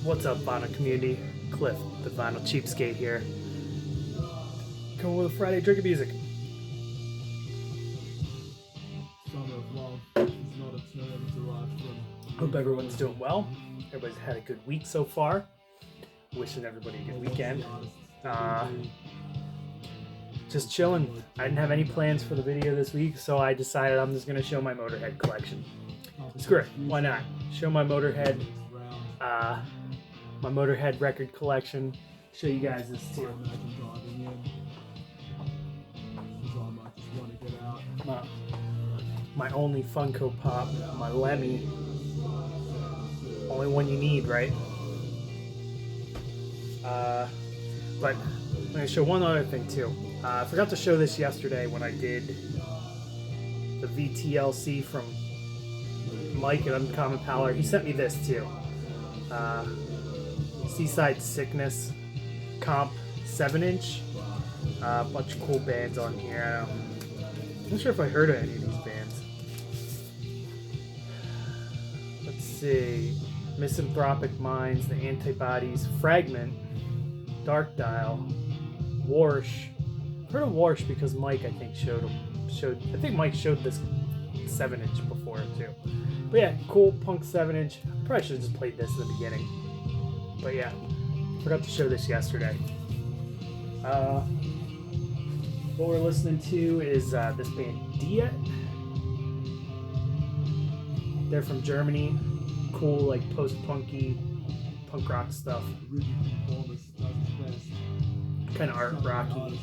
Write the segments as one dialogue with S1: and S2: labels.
S1: What's up, vinyl community? Cliff, the vinyl cheapskate here. Coming with a Friday drinking music.
S2: Summer of love is not a term derived from.
S1: Hope everyone's doing well. Everybody's had a good week so far. Wishing everybody a good weekend. Just chilling. I didn't have any plans for the video this week, so I decided I'm just gonna show my Motörhead collection. Screw it, why not? Show my Motörhead, my Motörhead record collection. Show you guys this too. My only Funko Pop, my Lemmy. Only one you need, right? But I'm going to show one other thing too. I forgot to show this yesterday when I did the VTLC from Mike at Uncommon Pallor. He sent me this too. Seaside Sickness Comp 7-inch. A bunch of cool bands on here. I'm not sure if I heard of any of these bands. Let's see. Misanthropic Minds, The Antibodies, Fragment, Dark Dial, Warsh. I've heard of Warsh because Mike, I think, I think Mike showed this 7-inch before too. But yeah, cool punk 7-inch. Probably should have just played this in the beginning. But yeah, forgot to show this yesterday. What we're listening to is this band Diet. They're from Germany. Cool, like post-punky, punk rock stuff. Kind of art rocky.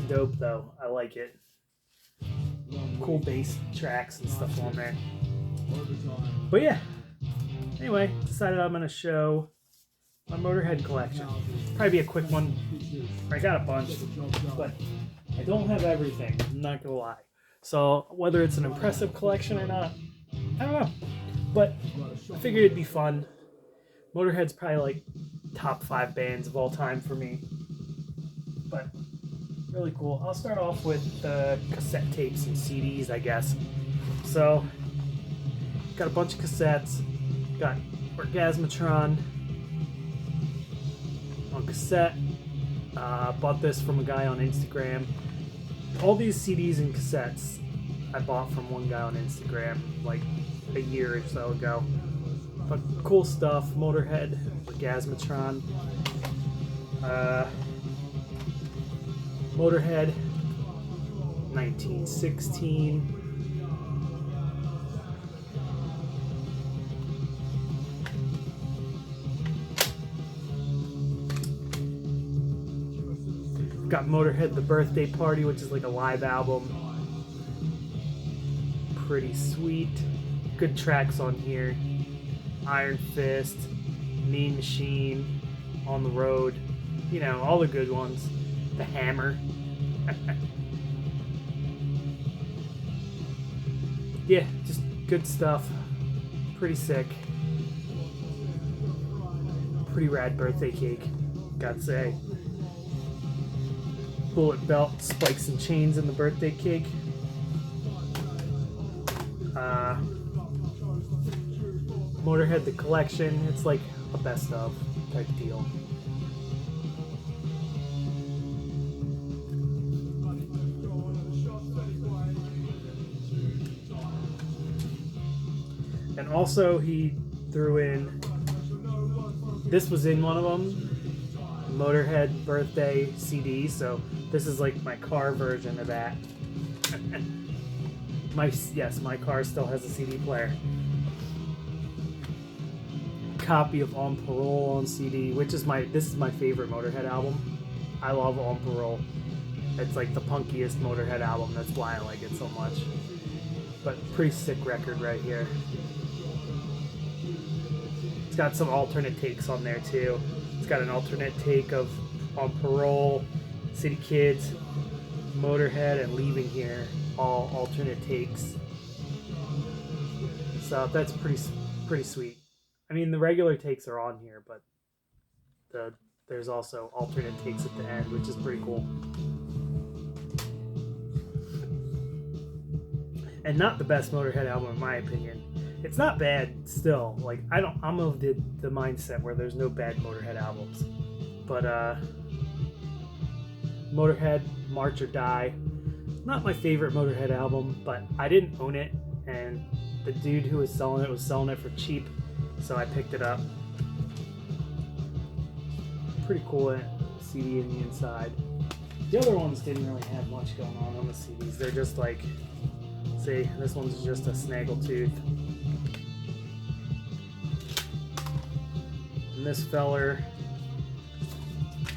S1: Dope though. I like it. Cool bass tracks and stuff on there. But yeah. Anyway, decided I'm gonna show my Motörhead collection. Probably be a quick one. I got a bunch, but I don't have everything. I'm not gonna lie. So whether it's an impressive collection or not, I don't know. But I figured it'd be fun. Motörhead's probably like top 5 bands of all time for me. But really cool. I'll start off with cassette tapes and CDs, I guess. So got a bunch of cassettes. Got Orgasmatron on cassette. Bought this from a guy on Instagram. All these CDs and cassettes I bought from one guy on Instagram like a year or so ago. But cool stuff. Motörhead, Orgasmatron, Motörhead, 1916. Got Motörhead, The Birthday Party, which is like a live album. Pretty sweet. Good tracks on here. Iron Fist, Mean Machine, On the Road. You know, all the good ones. The Hammer. Yeah, just good stuff. Pretty sick. Pretty rad birthday cake, gotta say. Bullet belt, spikes and chains in the birthday cake. Motörhead the collection. It's like a best of type deal. And also he threw in, this was in one of them, Motörhead birthday CD, so this is like my car version of that. My car still has a CD player. Copy of On Parole on CD, which is this is my favorite Motörhead album. I love On Parole. It's like the punkiest Motörhead album. That's why I like it so much. But pretty sick record right here. It's got some alternate takes on there too. It's got an alternate take of On Parole, City Kids, Motörhead, and Leaving Here. All alternate takes. So that's pretty sweet. I mean, the regular takes are on here, but there's also alternate takes at the end, which is pretty cool. And not the best Motörhead album in my opinion. it's not bad still. Like, I'm of the mindset where there's no bad Motörhead albums. But Motörhead, March or Die, not my favorite Motörhead album, but I didn't own it, and the dude who was selling it for cheap, so I picked it up. Pretty cool CD in the inside. The other ones didn't really have much going on the CDs. They're just like, see, this one's just a snaggletooth. And this feller,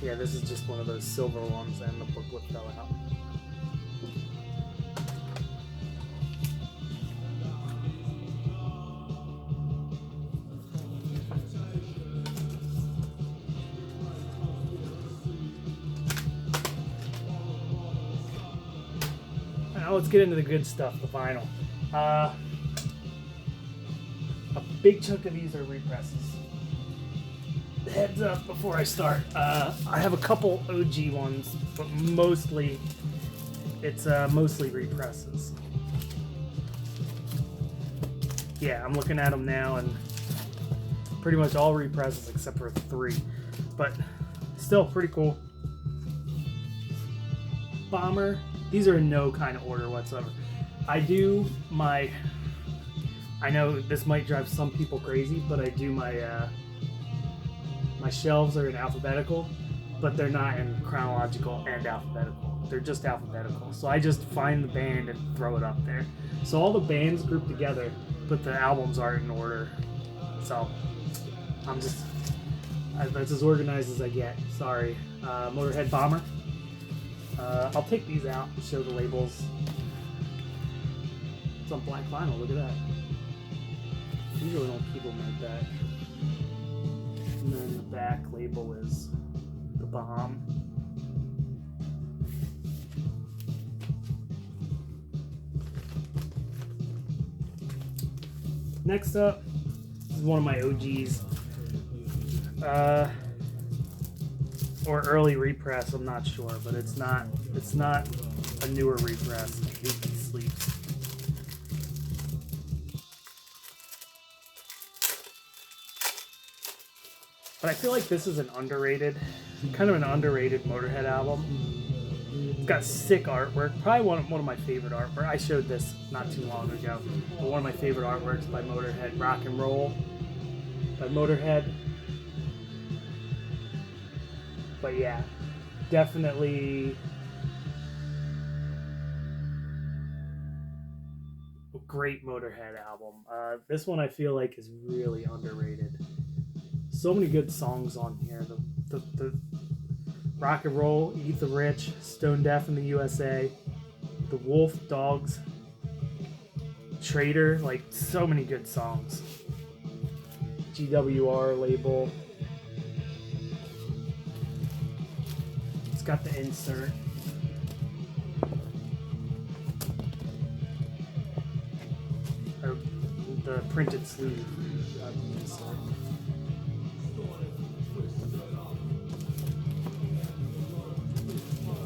S1: yeah, this is just one of those silver ones, and the booklet fell out. Now let's get into the good stuff, the vinyl. A big chunk of these are represses. Heads up before I start. I have a couple OG ones, but mostly it's mostly represses. Yeah, I'm looking at them now, and pretty much all represses except for 3, but still pretty cool. Bomber. These are in no kind of order whatsoever. I know this might drive some people crazy, but I do my shelves are in alphabetical, but they're not in chronological and alphabetical. They're just alphabetical. So I just find the band and throw it up there. So all the bands group together, but the albums aren't in order. So that's as organized as I get. Sorry. Motörhead Bomber. I'll take these out and show the labels. It's on black vinyl, look at that. Usually don't keep them like that. And then the back label is the bomb. Next up, this is one of my OGs. Or early repress, I'm not sure, but it's not a newer repress. I hate these sleeves. But I feel like this is kind of an underrated Motörhead album. It's got sick artwork. Probably one of my favorite artwork. I showed this not too long ago. But one of my favorite artworks by Motörhead, Rock and Roll by Motörhead. But yeah, definitely a great Motörhead album. This one I feel like is really underrated. So many good songs on here. The Rock and Roll, Eat the Rich, Stone Deaf in the USA, The Wolf, Dogs, Traitor, like so many good songs. GWR label. It's got the insert. Or the printed sleeve. Got the insert.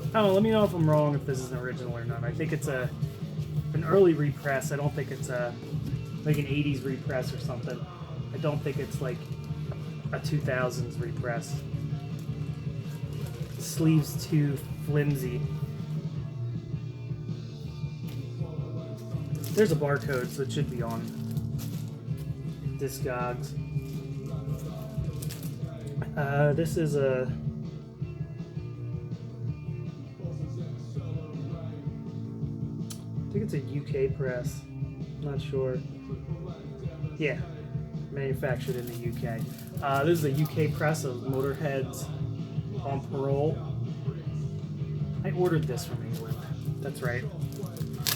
S1: I don't know, let me know if I'm wrong, if this is an original or not. I think it's an early repress. I don't think it's like an 80s repress or something. I don't think it's like a 2000s repress. Sleeves too flimsy. There's a barcode, so it should be on Discogs. This is a I think it's a UK press. Not sure. Yeah, manufactured in the UK. This is a UK press of Motörhead's On Parole. I ordered this from England. That's right.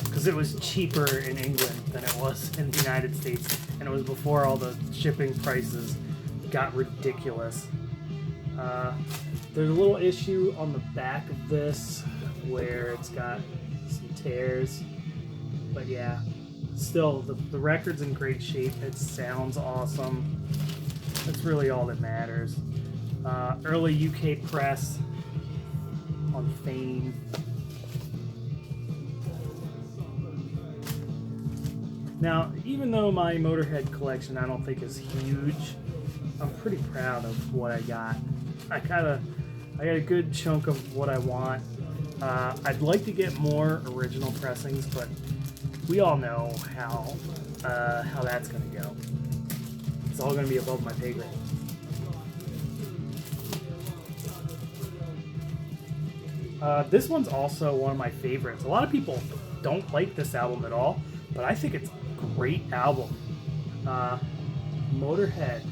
S1: Because it was cheaper in England than it was in the United States. And it was before all the shipping prices got ridiculous. There's a little issue on the back of this where it's got some tears. But yeah, still, the record's in great shape. It sounds awesome. That's really all that matters. Early UK press on Fame. Now, even though my Motörhead collection I don't think is huge, I'm pretty proud of what I got. I got a good chunk of what I want. I'd like to get more original pressings, but we all know how that's gonna go. It's all gonna be above my pay grade. This one's also one of my favorites. A lot of people don't like this album at all, but I think it's a great album. Motörhead,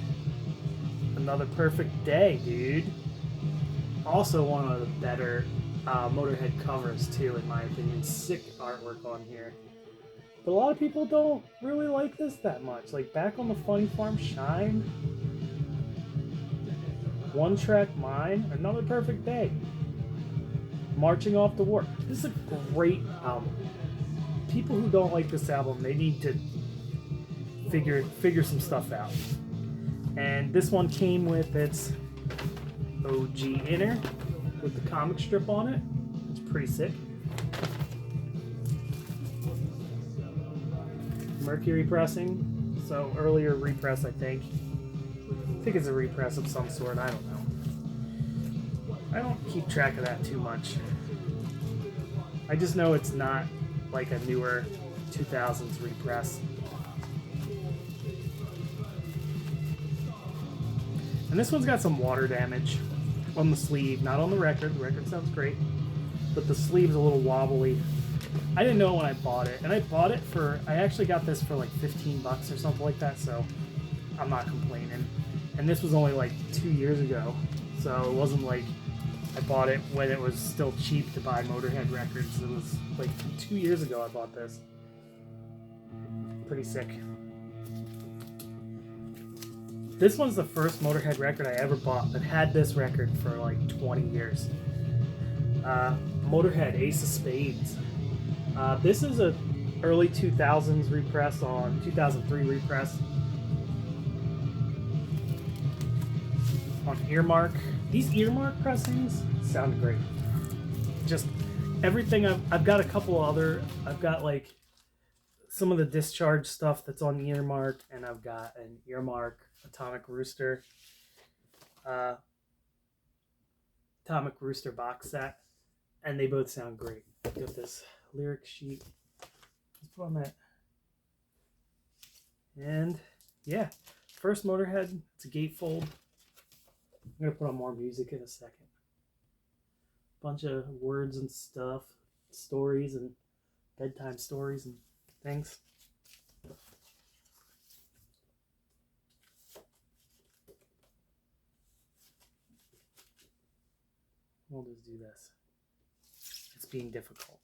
S1: Another Perfect Day, dude. Also one of the better Motörhead covers too, in my opinion. Sick artwork on here. But a lot of people don't really like this that much. Like Back on the Funny Farm, Shine, One Track Mind, Another Perfect Day, Marching Off to War. This is a great album. People who don't like this album, they need to figure some stuff out. And this one came with its OG inner with the comic strip on it. It's pretty sick. Mercury pressing, so earlier repress, I think. I think it's a repress of some sort, I don't know. I don't keep track of that too much. I just know it's not like a newer 2000s repress. And this one's got some water damage on the sleeve, not on the record. The record sounds great, but the sleeve's a little wobbly. I didn't know when I bought it, and I bought it I actually got this for like 15 bucks or something like that, so I'm not complaining. And this was only like 2 years ago, so it wasn't like I bought it when it was still cheap to buy Motörhead records. It was like 2 years ago I bought this. Pretty sick. This one's the first Motörhead record I ever bought that had this record for like 20 years. Motörhead, Ace of Spades. This is a early 2000s repress on 2003 repress on Earmark. These Earmark pressings sound great. Just everything. I've got a couple other. I've got like some of the Discharge stuff that's on Earmark, and I've got an Earmark Atomic Rooster box set, and they both sound great. Got this lyric sheet. Let's put on that. And yeah, first Motörhead. It's a gatefold. I'm gonna put on more music in a second. Bunch of words and stuff, stories and bedtime stories and things. We'll just do this. It's being difficult.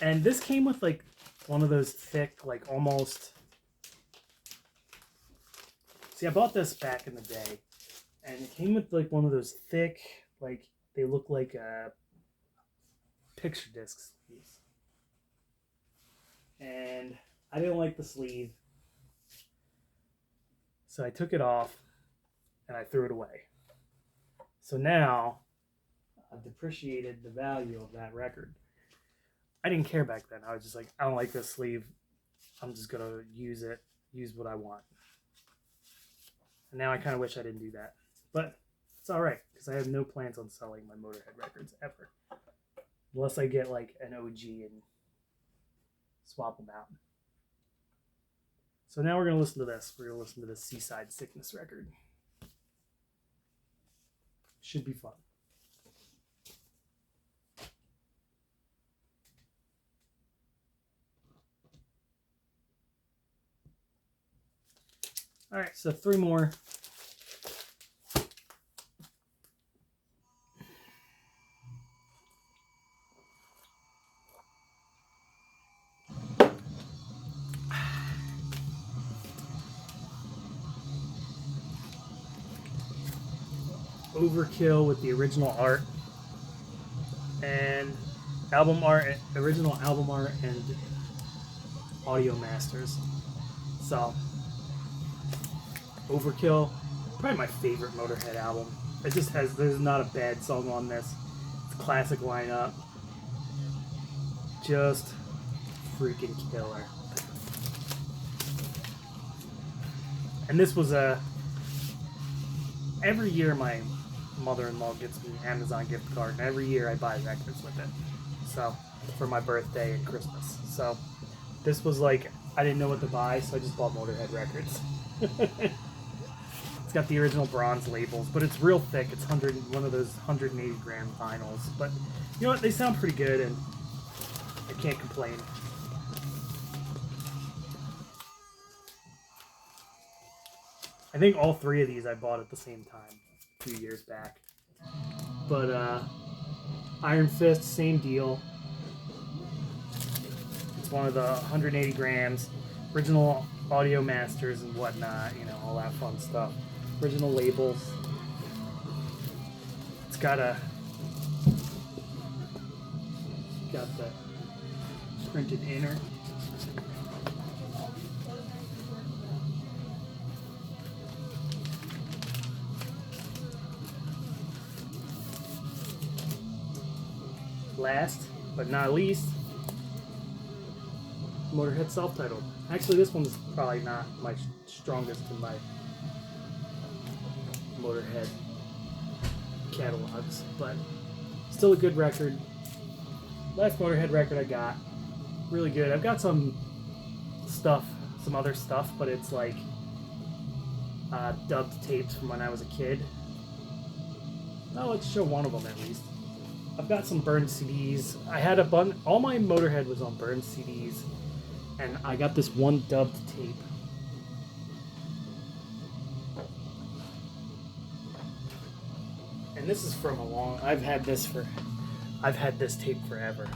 S1: And this came with like one of those thick, like almost... See, I bought this back in the day, and it came with like one of those thick, like they look like picture discs. And I didn't like the sleeve, so I took it off and I threw it away. So now I've depreciated the value of that record. I didn't care back then. I was just like, I don't like this sleeve. I'm just gonna use what I want. And now I kind of wish I didn't do that, but it's all right because I have no plans on selling my Motörhead records ever, unless I get like an OG and swap them out. So now we're gonna listen to this. We're gonna listen to the Seaside Sickness record. Should be fun. All right, so 3 more. Overkill with the original art and original album art and audio masters. So Overkill, probably my favorite Motörhead album. There's not a bad song on this. It's a classic lineup. Just freaking killer. And this was every year my mother-in-law gets me an Amazon gift card, and every year I buy records with it. So, for my birthday and Christmas. So, this was like, I didn't know what to buy, so I just bought Motörhead records. It's got the original bronze labels, but it's real thick. It's one of those 180 gram vinyls. But you know what? They sound pretty good, and I can't complain. I think all three of these I bought at the same time a few years back. But Iron Fist, same deal. It's one of the 180 grams, original audio masters and whatnot, you know, all that fun stuff. Original labels. It's got the printed inner. Last but not least, Motörhead self-titled. Actually, this one's probably not my strongest in my Motörhead catalogs, but still a good record. Last Motörhead record I got, really good. I've got some other stuff, but it's like dubbed tapes from when I was a kid. Now let's show one of them at least. I've got some burned CDs. I had all my Motörhead was on burned CDs, and I got this one dubbed tape. And this is from I've had this tape forever.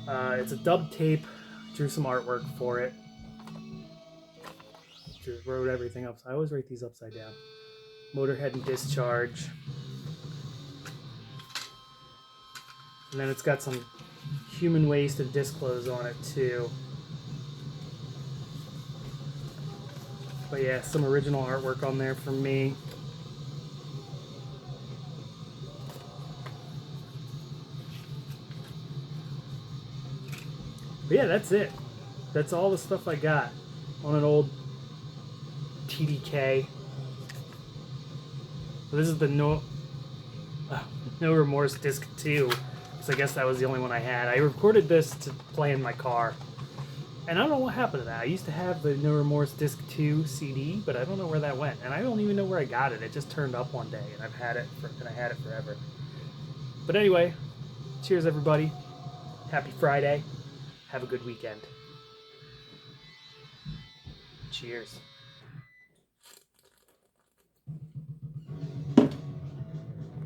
S1: It's a dubbed tape. Drew some artwork for it. Just wrote everything up. I always write these upside down. Motörhead and Discharge. And then it's got some Human Waste and Disclose on it too. But yeah, some original artwork on there from me. But yeah, that's it. That's all the stuff I got on an old TDK. So this is the No Remorse Disc 2. So I guess that was the only one I had. I recorded this to play in my car. And I don't know what happened to that. I used to have the No Remorse Disc 2 CD, but I don't know where that went. And I don't even know where I got it. It just turned up one day, and I had it forever. But anyway, cheers everybody. Happy Friday. Have a good weekend. Cheers.